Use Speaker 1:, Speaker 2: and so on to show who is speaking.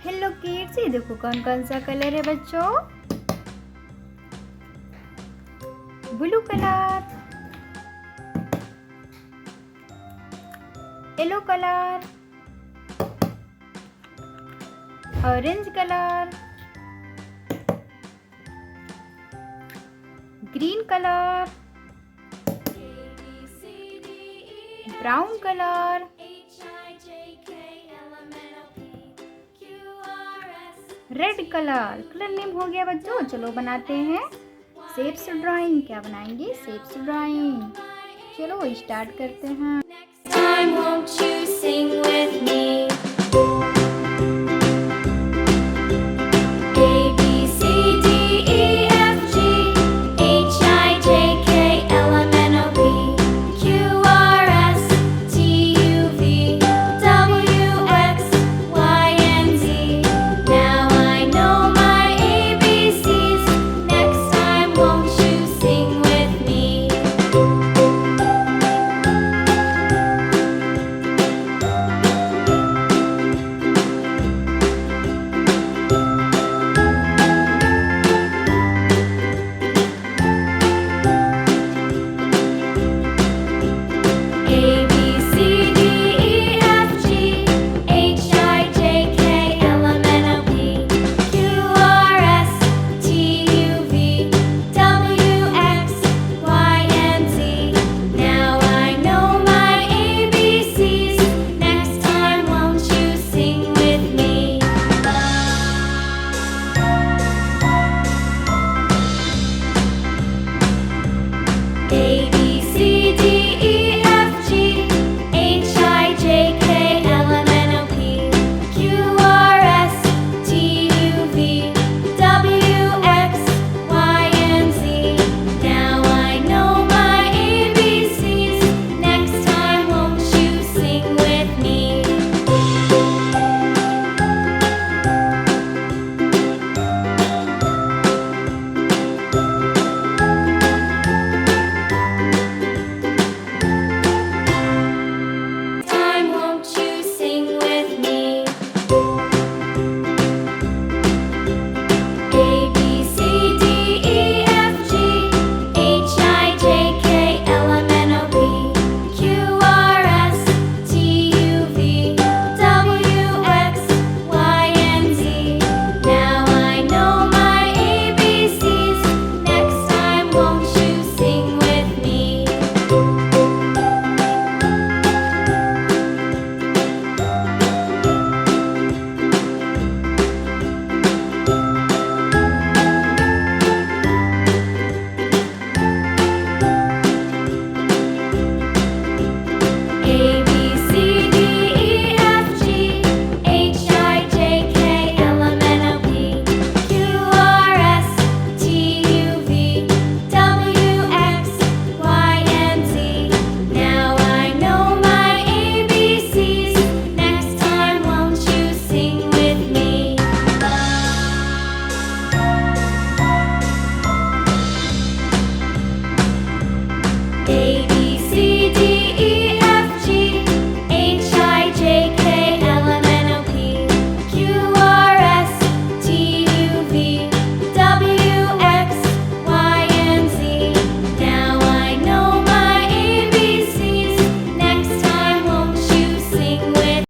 Speaker 1: Hello kids, ये देखो कौन कौन सा कलर है बच्चों। Blue colour, yellow colour, orange colour, green colour, brown colour, red colour. Colour name हो गया बच्चों। चलो बनाते हैं शेप्स ड्राइंग। क्या बनाएंगे? Shapes drawing. चलो स्टार्ट करते हैं।
Speaker 2: Next time, won't you sing with me?